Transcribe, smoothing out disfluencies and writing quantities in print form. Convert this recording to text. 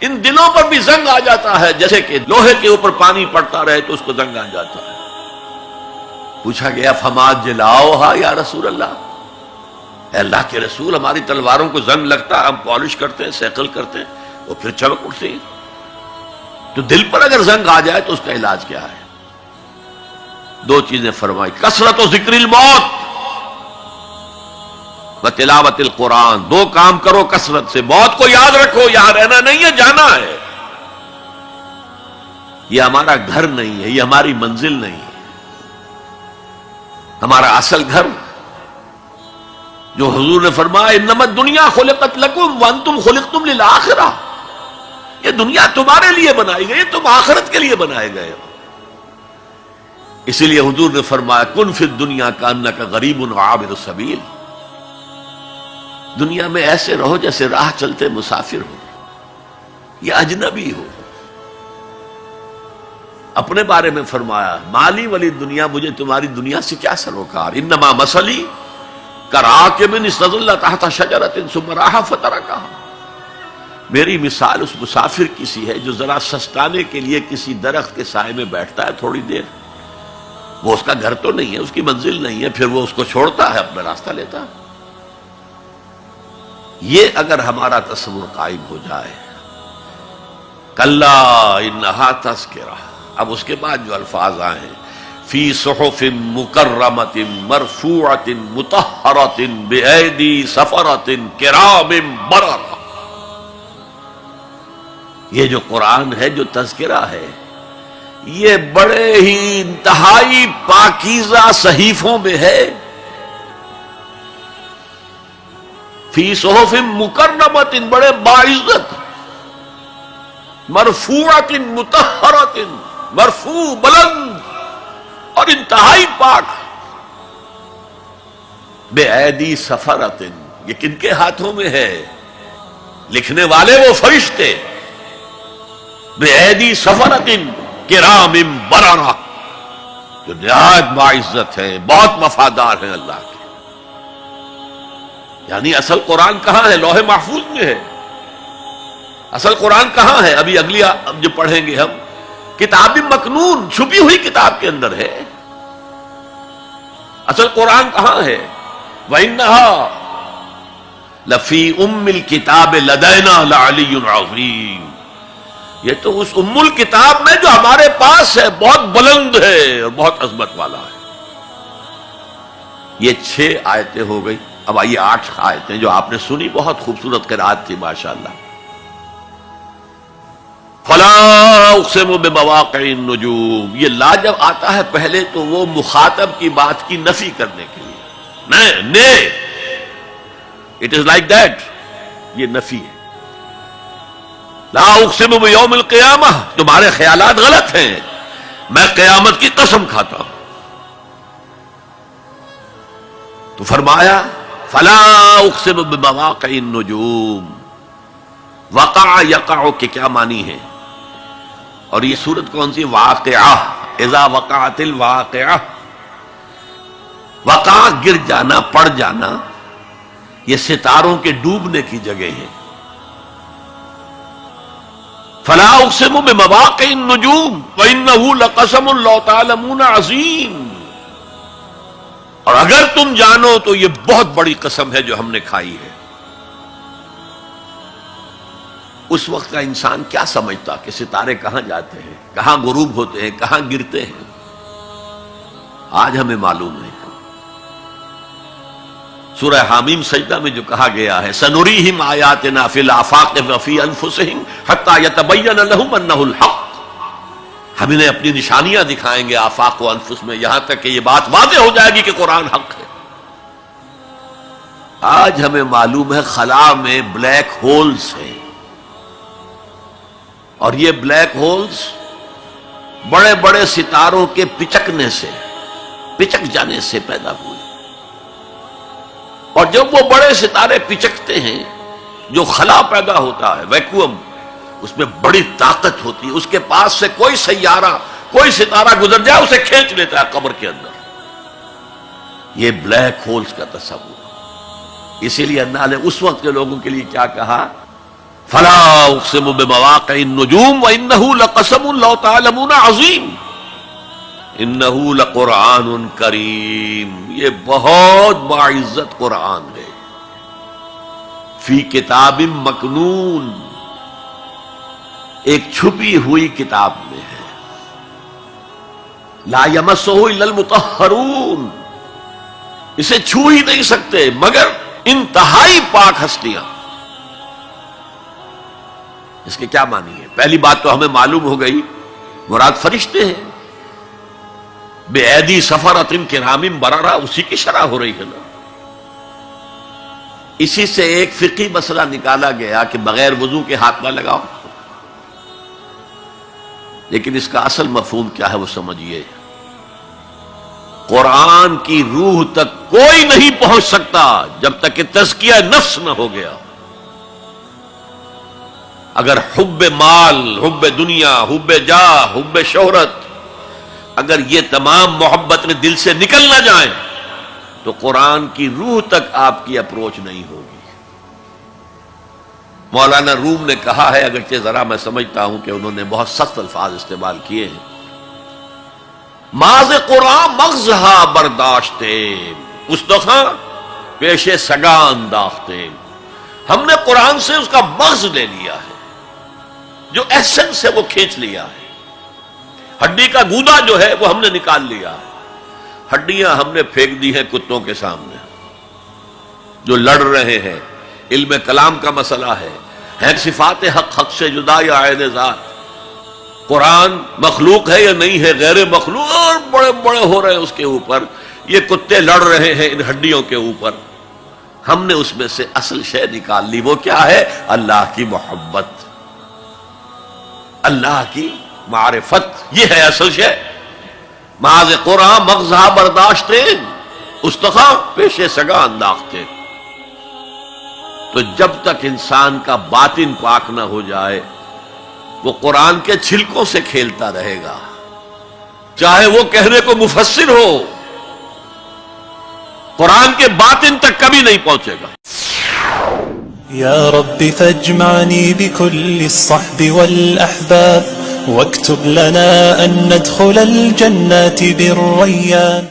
ان دلوں پر بھی زنگ آ جاتا ہے، جیسے کہ لوہے کے اوپر پانی پڑتا رہے تو اس کو زنگ آ جاتا ہے۔ پوچھا گیا فما جلاؤہا یا رسول اللہ، اے اللہ کے رسول ہماری تلواروں کو زنگ لگتا ہے، ہم پالش کرتے ہیں، سیکل کرتے ہیں، وہ پھر چمک اٹھتی ہیں۔ تو دل پر اگر زنگ آ جائے تو اس کا علاج کیا ہے؟ دو چیزیں فرمائی، کثرت و ذکر الموت و تلاوت القرآن۔ دو کام کرو کثرت سے، موت کو یاد رکھو، یہاں رہنا نہیں ہے، جانا ہے۔ یہ ہمارا گھر نہیں ہے، یہ ہماری منزل نہیں ہے۔ ہمارا اصل گھر جو حضور نے فرمایا انما الدنیا خلقت لکم وانتم خلقتم للآخرہ، یہ دنیا تمہارے لیے بنائی گئی، تم آخرت کے لیے بنائے گئے ہو۔ اسی لیے حضور نے فرمایا کن فی الدنیا کانک غریب وعابر السبیل، دنیا میں ایسے رہو جیسے راہ چلتے مسافر ہو یا اجنبی ہو۔ اپنے بارے میں فرمایا مالی ولی دنیا، مجھے تمہاری دنیا سے کیا سروکار، انما مثلی کراکب استظل تحت شجرۃ ثم راح فترکھا، میری مثال اس مسافر کی سی ہے جو ذرا سستانے کے لیے کسی درخت کے سائے میں بیٹھتا ہے تھوڑی دیر، وہ اس کا گھر تو نہیں ہے، اس کی منزل نہیں ہے، پھر وہ اس کو چھوڑتا ہے، اپنا راستہ لیتا ہے۔ یہ اگر ہمارا تصور قائم ہو جائے، کلا انہا تذکرہ، اب اس کے بعد جو الفاظ آئے ہیں فی صحف مکرمۃ مرفوعۃ مطہرۃ بایدی سفرۃ کرام بررہ، یہ جو قرآن ہے، جو تذکرہ ہے، یہ بڑے ہی انتہائی پاکیزہ صحیفوں میں ہے۔ فی صحف مکرمۃ، بڑے باعزت، مرفوعۃ مطہرۃ، مرفوع بلند اور انتہائی پاک، بے ایدی سفرۃ، یہ کن کے ہاتھوں میں ہے؟ لکھنے والے وہ فرشتے، بے ایدی سفرۃ کرام بررہ، جو نہایت باعزت ہیں، بہت وفادار ہیں اللہ کے۔ یعنی اصل قرآن کہاں ہے؟ لوح محفوظ میں ہے۔ اصل قرآن کہاں ہے؟ ابھی اگلی اب جو پڑھیں گے ہم، کتاب مکنون، چھپی ہوئی کتاب کے اندر ہے۔ اصل قرآن کہاں ہے؟ وَإِنَّهَا لَفِي أُمِّ الْكِتَابِ لَدَيْنَا لَعَلِيٌّ عَظِيمٌ، یہ تو اس ام الکتاب میں جو ہمارے پاس ہے، بہت بلند ہے اور بہت عظمت والا ہے۔ یہ 6 آیتیں ہو گئی، اب آئیے 8 آیتیں جو آپ نے سنی، بہت خوبصورت قرات تھی ماشاءاللہ۔ فلا اقسم بمواقع النجوم، یہ لا جب آتا ہے پہلے تو وہ مخاطب کی بات کی نفی کرنے کے لیے، نہیں، اٹ از لائک دیٹ، یہ نفی ہے۔ لا اقسم بیوم القیامہ، تمہارے خیالات غلط ہیں، میں قیامت کی قسم کھاتا ہوں۔ تو فرمایا فلا اقسم بمواقع النجوم، وقع یقع کے کیا معنی ہے؟ اور یہ سورت کون سی؟ واقعہ، اذا وقعت الواقعہ، وقع گر جانا، پڑ جانا، یہ ستاروں کے ڈوبنے کی جگہ ہے۔ فلا اقسم بمواقع النجوم وانه لقسم لو تعلمون عظیم، اور اگر تم جانو تو یہ بہت بڑی قسم ہے جو ہم نے کھائی ہے۔ اس وقت کا انسان کیا سمجھتا کہ ستارے کہاں جاتے ہیں، کہاں غروب ہوتے ہیں، کہاں گرتے ہیں؟ آج ہمیں معلوم ہے۔ سورہ حامیم سجدہ میں جو کہا گیا ہے سنریہم آیاتنا فی الآفاق وفی انفسہم حتی یتبین لہم انہ الحق، ہم انہیں اپنی نشانیاں دکھائیں گے آفاق و انفس میں، یہاں تک کہ یہ بات واضح ہو جائے گی کہ قرآن حق ہے۔ آج ہمیں معلوم ہے خلا میں بلیک ہولز ہیں، اور یہ بلیک ہولز بڑے بڑے ستاروں کے پچکنے سے، پچک جانے سے پیدا ہوئے، اور جب وہ بڑے ستارے پچکتے ہیں، جو خلا پیدا ہوتا ہے، ویکوم، اس میں بڑی طاقت ہوتی ہے، اس کے پاس سے کوئی سیارہ، کوئی ستارہ گزر جائے اسے کھینچ لیتا ہے قبر کے اندر۔ یہ بلیک ہولز کا تصور، اسی لیے اللہ نے اس وقت کے لوگوں کے لیے کیا کہا؟ فلا اقسم بمواقع النجوم وانه لقسم لو تعلمون عظیم انه لقرآن کریم، یہ بہت باعزت قرآن ہے، فی کتاب مکنون، ایک چھپی ہوئی کتاب میں ہے، لا یمسہ الا المطہرون، اسے چھو ہی نہیں سکتے مگر انتہائی پاک ہستیاں۔ اس کے کیا معنی ہے؟ پہلی بات تو ہمیں معلوم ہو گئی، مراد فرشتے ہیں، بے ایدی سفرۃ کرام بررہ، اسی کی شرح ہو رہی ہے نا۔ اسی سے ایک فقہی مسئلہ نکالا گیا کہ بغیر وضو کے ہاتھ نہ لگاؤ، لیکن اس کا اصل مفہوم کیا ہے وہ سمجھیے۔ قرآن کی روح تک کوئی نہیں پہنچ سکتا جب تک کہ تزکیہ نفس نہ ہو گیا۔ اگر حب مال، حب دنیا، حب جاہ، حب شہرت، اگر یہ تمام محبت دل سے نکل نہ جائیں تو قرآن کی روح تک آپ کی اپروچ نہیں ہوگی۔ مولانا روم نے کہا ہے، اگرچہ ذرا میں سمجھتا ہوں کہ انہوں نے بہت سخت الفاظ استعمال کیے ہیں، ماز قرآن مغزہا برداشتے استخاں پیش سگاں انداختے، ہم نے قرآن سے اس کا مغز لے لیا ہے، جو ایسنس ہے وہ کھینچ لیا ہے، ہڈی کا گودا جو ہے وہ ہم نے نکال لیا ہے، ہڈیاں ہم نے پھینک دی ہیں کتوں کے سامنے جو لڑ رہے ہیں۔ علم کلام کا مسئلہ ہے صفات حق حق سے جدا یا عین ذات، قرآن مخلوق ہے یا نہیں ہے، غیر مخلوق، اور بڑے بڑے ہو رہے ہیں اس کے اوپر، یہ کتے لڑ رہے ہیں ان ہڈیوں کے اوپر۔ ہم نے اس میں سے اصل شے نکال لی، وہ کیا ہے؟ اللہ کی محبت، اللہ کی معرفت، یہ ہے اصل شے۔ معاذ قرآن مغزہ برداشتے استخاں پیش سگاں انداختے۔ تو جب تک انسان کا باطن پاک نہ ہو جائے وہ قرآن کے چھلکوں سے کھیلتا رہے گا، چاہے وہ کہنے کو مفسر ہو، قرآن کے باطن تک کبھی نہیں پہنچے گا۔ یا رب فاجمعنی بكل الصحب والأحباب واكتب لنا أن ندخل الجنات بالريان